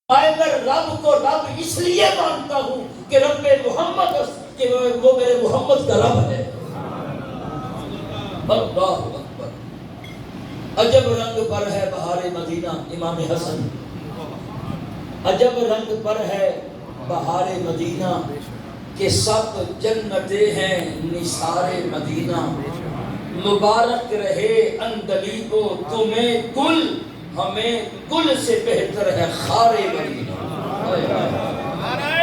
میں رب کو رب اس لیے مانتا ہوں کہ رب محمد کہ وہ میرے محمد کا رب ہے۔ اللہ اکبر۔ عجب رنگ پر ہے بہار مدینہ، امام حسن، عجب رنگ پر ہے بہار مدینہ کہ سب جنتیں ہیں نثار مدینہ، مبارک رہے اندلیب و تمہیں گل، ہمیں گل سے بہتر ہے خار مدینہ۔ نعرہ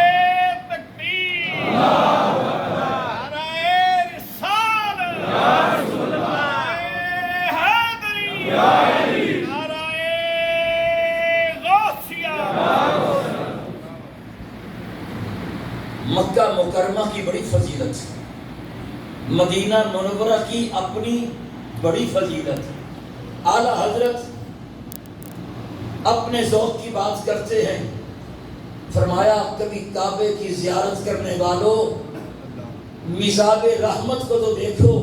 تکبیر، نعرہ رسالت، نعرہ حیدری، نعرہ غوثیہ۔ مکہ مکرمہ کی بڑی فضیلت، مدینہ منورہ کی اپنی بڑی فضیلت۔ اعلیٰ حضرت اپنے ذوق کی بات کرتے ہیں، فرمایا کبھی کعبے کی زیارت کرنے والوں مزاب رحمت کو تو دیکھو،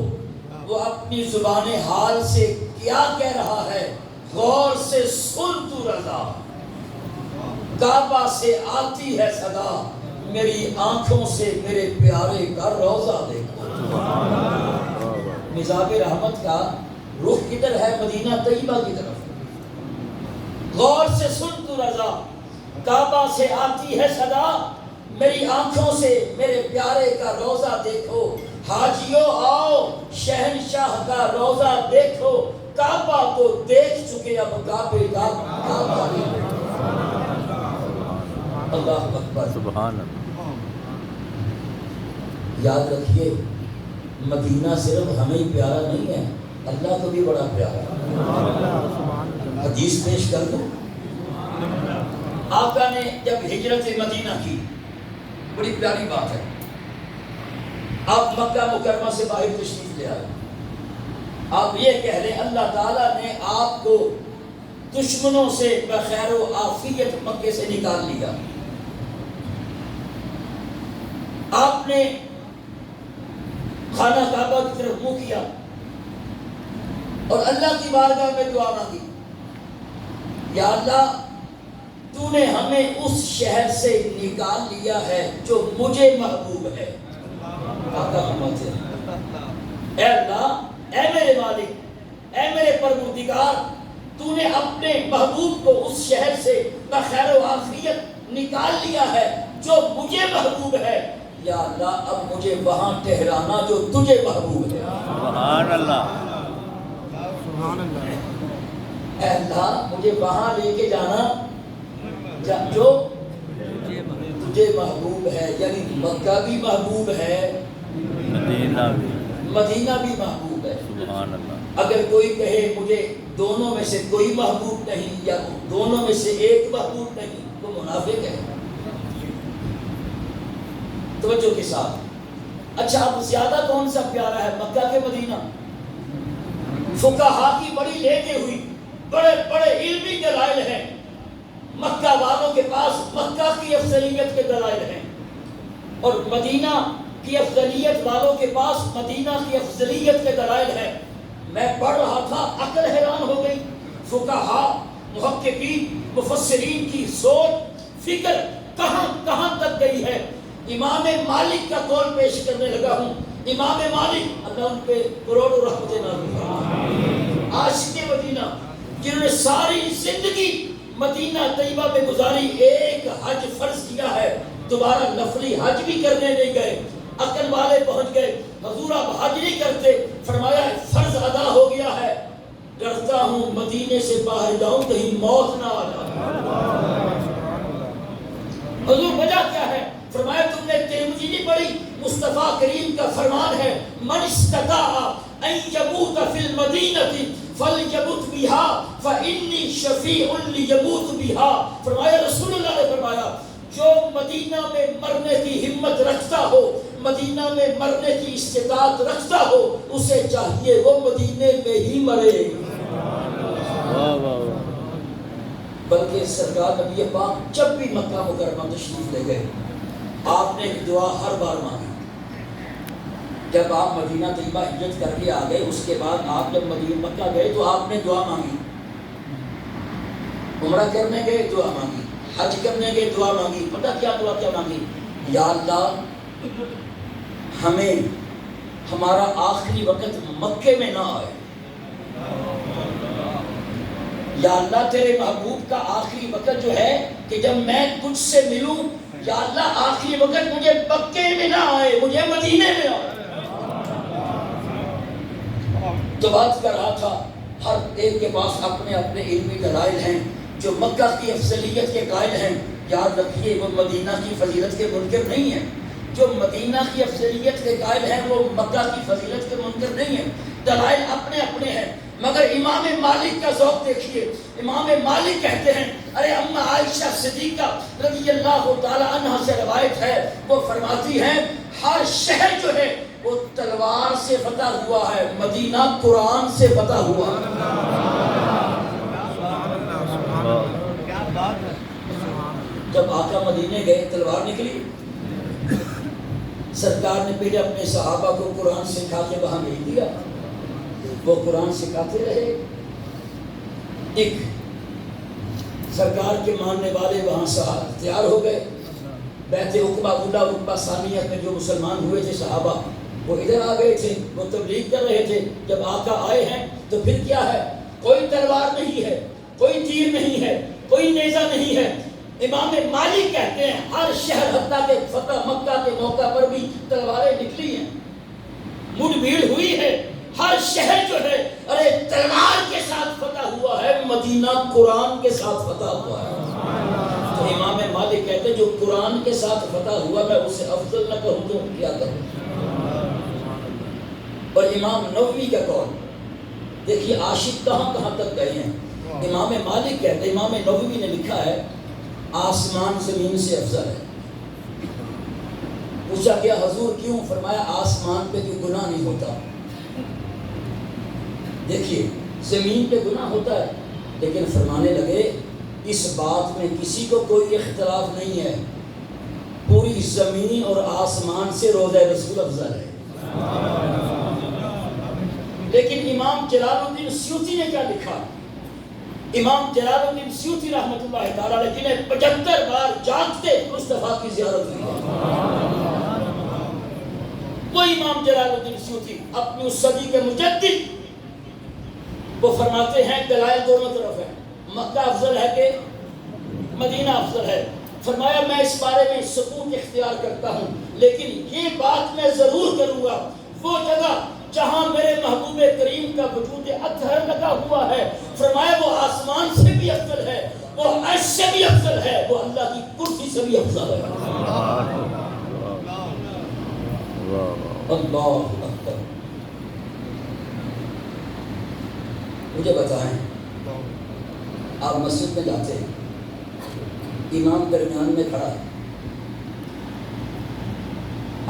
وہ اپنی زبان حال سے کیا کہہ رہا ہے، غور سے سن تو رضا، کعبہ سے آتی ہے صدا، میری آنکھوں سے میرے پیارے کا روضہ دیکھو۔ مزاب رحمت کا رخ کدھر ہے؟ مدینہ طیبہ کی طرف۔ غور سے سن تو رضا، کعبہ سے آتی ہے صدا، میری آنکھوں سے میرے پیارے کا روضہ دیکھو۔ حاجیوں آؤ شہنشاہ کا روضہ دیکھو، کعبہ تو دیکھ چکے اب کعبے کا کعبہ دیکھو۔ اللہ اکبر، سبحان اللہ۔ یاد رکھیے مدینہ صرف ہمیں ہی پیارا نہیں ہے، اللہ کو بھی بڑا پیارا ہے۔ حدیث پیش کر دو، آقا نے جب ہجرت مدینہ کی، بڑی پیاری بات ہے، آپ مکہ مکرمہ سے باہر تشریف لے آئے، آپ یہ کہہ لیں اللہ تعالیٰ نے آپ کو دشمنوں سے بخیر و عافیت مکے سے نکال لیا، آپ نے خانہ کعبہ کی طرف منہ کیا اور اللہ کی بارگاہ میں دعا مانگی، یا اللہ تو نے ہمیں اس شہر سے نکال لیا ہے جو مجھے محبوب ہے۔ آقا ہمت ہے، اے اللہ، اے میرے مالک، اے میرے پروردگار، تو نے اپنے محبوب کو اس شہر سے بخیر و عافیت نکال لیا ہے جو مجھے محبوب ہے، یا اللہ اب مجھے وہاں ٹھہرانا جو تجھے محبوب ہے۔ سبحان اللہ۔ اے اللہ مجھے وہاں لے کے جانا جو تجھے محبوب ہے، یعنی مکہ بھی محبوب ہے، مدینہ بھی، مدینہ بھی محبوب ہے۔ سبحان اللہ۔ اگر کوئی کہے مجھے دونوں میں سے کوئی محبوب نہیں یا دونوں میں سے ایک محبوب نہیں، تو منافق ہے۔ توجہ کے ساتھ، اچھا اب زیادہ کون سا پیارا ہے، مکہ کے مدینہ؟ فقہا کی بڑی لیتے ہوئی بڑے بڑے علمی دلائل ہیں، مکہ والوں کے پاس مکہ کی افضلیت کے دلائل ہیں، اور مدینہ کی افضلیت والوں کے پاس مدینہ کی افضلیت کے دلائل ہیں۔ میں پڑھ رہا تھا، عقل حیران ہو گئی، فقہا، محققین، مفسرین کی سوچ فکر کہاں کہاں تک گئی ہے۔ امام مالک کا قول پیش کرنے لگا ہوں۔ امام مالک، اللہ ان پہ کروڑوں رحمتیں نازل فرمائے، عاشق مدینہ، جنہوں نے ساری زندگی مدینہ طیبہ میں گزاری، ایک حج فرض کیا ہے، دوبارہ نفلی حج بھی کرنے نہیں گئے، عقل والے پہنچ گئے، حضور آپ حج نہیں کرتے، فرمایا فرض ادا ہو گیا ہے، ڈرتا ہوں مدینے سے باہر جاؤں کہیں موت نہ آ جائے۔ حضور وجہ کیا ہے؟ فرمایا تم نے ترمذی نہیں پڑھی، مصطفیٰ کریم کا فرمان ہے، من استطاع ان یموت فی المدینہ فلیمت بہا فانی شفیع لیموت بہا۔ فرمایا رسول اللہ نے فرمایا جو مدینہ میں مرنے کی ہمت رکھتا ہو، مدینہ میں مرنے کی استطاعت رکھتا ہو، اسے چاہیے وہ مدینے میں ہی مرے۔ بلکہ سرکار نبی پاک جب بھی مکہ مکرمہ تشریف لے گئے، آپ نے ایک دعا ہر بار مانگی۔ جب آپ مدینہ طیبہ ہجرت کر کے آ گئے، اس کے بعد آپ جب مدینہ مکہ گئے تو آپ نے دعا مانگی، عمرہ کرنے گئے دعا مانگی، حج کرنے کے دعا مانگی، پتہ کیا دعا کیا مانگی؟ یا اللہ ہمیں ہمارا آخری وقت مکے میں نہ آئے، یا اللہ تیرے محبوب کا آخری وقت جو ہے کہ جب میں تجھ سے ملوں، یا اللہ آخری وقت مجھے مکے میں نہ آئے، مجھے مدینے میں آئے۔ تو بات کر رہا تھا ہر ایک کے پاس اپنے اپنے علمی دلائل ہیں، جو مکہ کی افضلیت کے قائل ہیں یاد رکھیے وہ مدینہ کی فضیلت کے منکر نہیں ہیں، جو مدینہ کی افضلیت کے قائل ہیں وہ مکہ کی فضیلت کے منکر نہیں ہیں، دلائل اپنے اپنے ہیں۔ مگر امام مالک کا ذوق دیکھیے، امام مالک کہتے ہیں ارے اما عائشہ صدیقہ رضی اللہ تعالی عنہ سے روایت ہے، وہ فرماتی ہیں ہر شہر جو ہے وہ تلوار سے فتح ہوا ہے، مدینہ قرآن سے فتح ہوا ہے۔ جب آقا مدینے گئے تلوار نکلی، سرکار نے پہلے اپنے صحابہ کو قرآن سکھا کے وہاں بھیج دیا، وہ قرآن سکھاتے رہے، ایک سرکار کے ماننے والے وہاں صحابہ تیار ہو گئے، بیعت عقبہ اولا عقبہ ثانیہ میں جو مسلمان ہوئے تھے صحابہ وہ ادھر آ گئے تھے، وہ تبلیغ کر رہے تھے۔ جب آقا آئے ہیں تو پھر کیا ہے، کوئی تلوار نہیں ہے، کوئی تیر نہیں ہے، کوئی نیزہ نہیں ہے۔ امام مالک کہتے ہیں ہر شہر حتیٰ کہ فتح مکہ کے موقع پر بھی تلواریں نکلی ہیں، مڈ بھیڑ ہوئی ہے، ہر شہر جو ہے ارے تلوار کے ساتھ فتح ہوا ہے، مدینہ قرآن کے ساتھ فتح ہوا ہے۔ تو امام مالک کہتے ہیں جو قرآن کے ساتھ فتح ہوا میں اسے افضل نہ کہوں تو کیا کروں۔ اور امام نووی کا قول دیکھیے، عاشق کہاں کہاں تک گئے ہیں۔ امام مالک کہتے ہیں، امام نووی نے لکھا ہے آسمان زمین سے افضل ہے۔ پوچھا کیا حضور کیوں؟ فرمایا آسمان پہ کوئی گناہ نہیں ہوتا۔ دیکھیے زمین پہ گناہ ہوتا ہے، لیکن فرمانے لگے اس بات میں کسی کو کوئی اختلاف نہیں ہے، پوری زمین اور آسمان سے روضہ رسول افضل ہے۔ لیکن امام جلال الدین سیوطی نے کیا لکھا؟ امام جلال الدین سیوطی رحمۃ اللہ تعالی علیہ جنہیں 75 بار جاگتے مصطفیٰ کی زیارت ہوئی ہے، وہ امام جلال الدین سیوطی اپنی اس صدی کے مجدد، وہ فرماتے ہیں دلائل دونوں طرف ہے، مکہ افضل ہے کہ مدینہ افضل ہے۔ فرمایا میں اس بارے میں سکوت اختیار کرتا ہوں، لیکن یہ بات میں ضرور کروں گا وہ جگہ جہاں میرے محبوب کریم کا وجود اطہر لگا ہوا ہے، فرمایا وہ آسمان سے بھی افضل ہے، وہ عرش سے بھی افضل ہے، وہ اللہ کی کرسی سے بھی افضل ہے۔ اللہ اکبر۔ مجھے بتائیں، آپ مسجد میں جاتے ہیں، امام درمیان میں کھڑا ہے،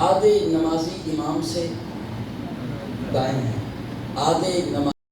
آدھے نمازی امام سے دائیں ہیں، آدھے نماز